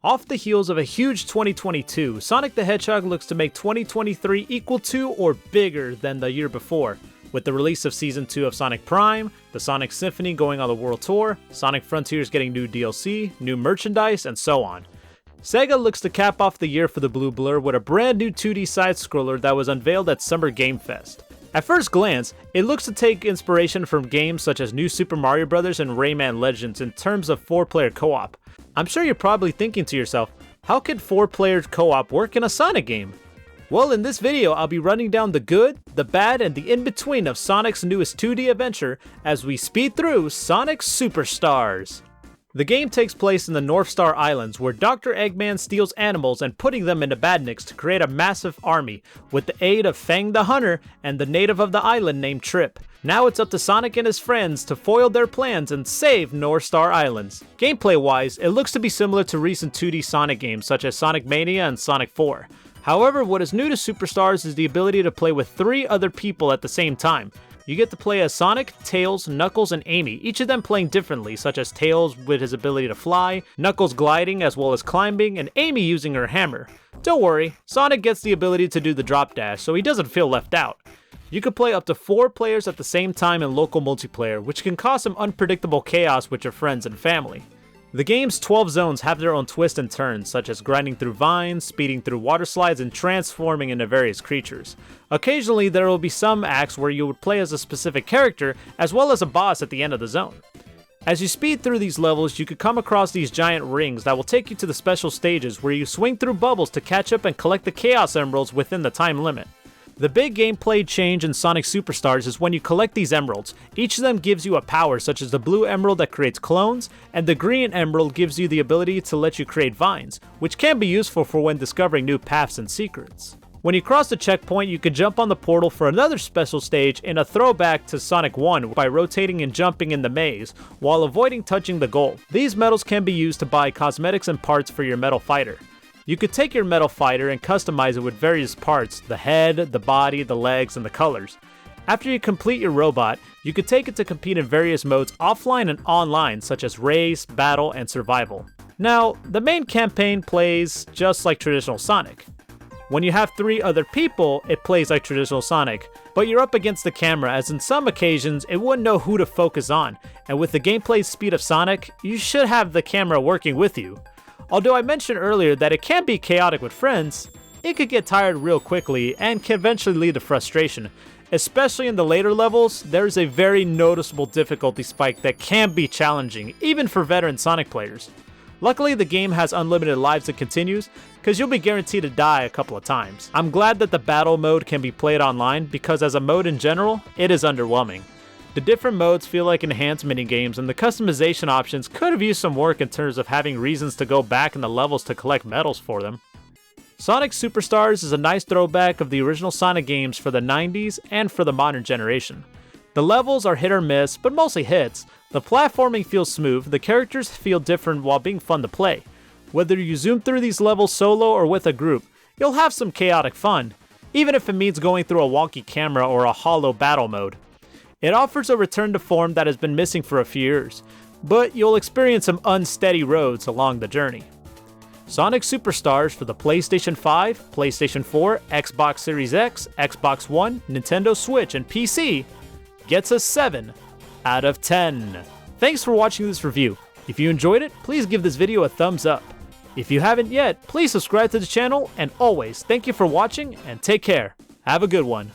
Off the heels of a huge 2022, Sonic the Hedgehog looks to make 2023 equal to or bigger than the year before, with the release of Season 2 of Sonic Prime, the Sonic Symphony going on the World Tour, Sonic Frontiers getting new DLC, new merchandise, and so on. Sega looks to cap off the year for the Blue Blur with a brand new 2D side-scroller that was unveiled at Summer Game Fest. At first glance, it looks to take inspiration from games such as New Super Mario Bros. And Rayman Legends in terms of 4-player co-op. I'm sure you're probably thinking to yourself, how could 4-player co-op work in a Sonic game? Well, in this video, I'll be running down the good, the bad, and the in-between of Sonic's newest 2D adventure as we speed through Sonic Superstars. The game takes place in the North Star Islands, where Dr. Eggman steals animals and putting them into badniks to create a massive army, with the aid of Fang the Hunter and the native of the island named Trip. Now it's up to Sonic and his friends to foil their plans and save North Star Islands. Gameplay-wise, it looks to be similar to recent 2D Sonic games such as Sonic Mania and Sonic 4. However, what is new to Superstars is the ability to play with 3 other people at the same time. You get to play as Sonic, Tails, Knuckles, and Amy, each of them playing differently, such as Tails with his ability to fly, Knuckles gliding as well as climbing, and Amy using her hammer. Don't worry, Sonic gets the ability to do the drop dash, so he doesn't feel left out. You can play up to 4 players at the same time in local multiplayer, which can cause some unpredictable chaos with your friends and family. The game's 12 zones have their own twists and turns, such as grinding through vines, speeding through water slides, and transforming into various creatures. Occasionally, there will be some acts where you would play as a specific character, as well as a boss at the end of the zone. As you speed through these levels, you could come across these giant rings that will take you to the special stages where you swing through bubbles to catch up and collect the Chaos Emeralds within the time limit. The big gameplay change in Sonic Superstars is when you collect these emeralds. Each of them gives you a power, such as the blue emerald that creates clones, and the green emerald gives you the ability to let you create vines, which can be useful for when discovering new paths and secrets. When you cross the checkpoint, you can jump on the portal for another special stage in a throwback to Sonic 1 by rotating and jumping in the maze, while avoiding touching the goal. These medals can be used to buy cosmetics and parts for your metal fighter. You could take your metal fighter and customize it with various parts, the head, the body, the legs, and the colors. After you complete your robot, you could take it to compete in various modes offline and online, such as race, battle, and survival. Now, the main campaign plays just like traditional Sonic. When you have 3 other people, it plays like traditional Sonic, but you're up against the camera, as in some occasions it wouldn't know who to focus on, and with the gameplay speed of Sonic, you should have the camera working with you. Although I mentioned earlier that it can be chaotic with friends, it could get tired real quickly and can eventually lead to frustration. Especially in the later levels, there's a very noticeable difficulty spike that can be challenging, even for veteran Sonic players. Luckily, the game has unlimited lives that continues, because you'll be guaranteed to die a couple of times. I'm glad that the battle mode can be played online, because as a mode in general, it is underwhelming. The different modes feel like enhanced minigames, and the customization options could have used some work in terms of having reasons to go back in the levels to collect medals for them. Sonic Superstars is a nice throwback of the original Sonic games for the 90s and for the modern generation. The levels are hit or miss, but mostly hits. The platforming feels smooth, the characters feel different while being fun to play. Whether you zoom through these levels solo or with a group, you'll have some chaotic fun, even if it means going through a wonky camera or a hollow battle mode. It offers a return to form that has been missing for a few years, but you'll experience some unsteady roads along the journey. Sonic Superstars for the PlayStation 5, PlayStation 4, Xbox Series X, Xbox One, Nintendo Switch, and PC gets a 7 out of 10. Thanks for watching this review. If you enjoyed it, please give this video a thumbs up. If you haven't yet, please subscribe to the channel, and always, thank you for watching and take care. Have a good one.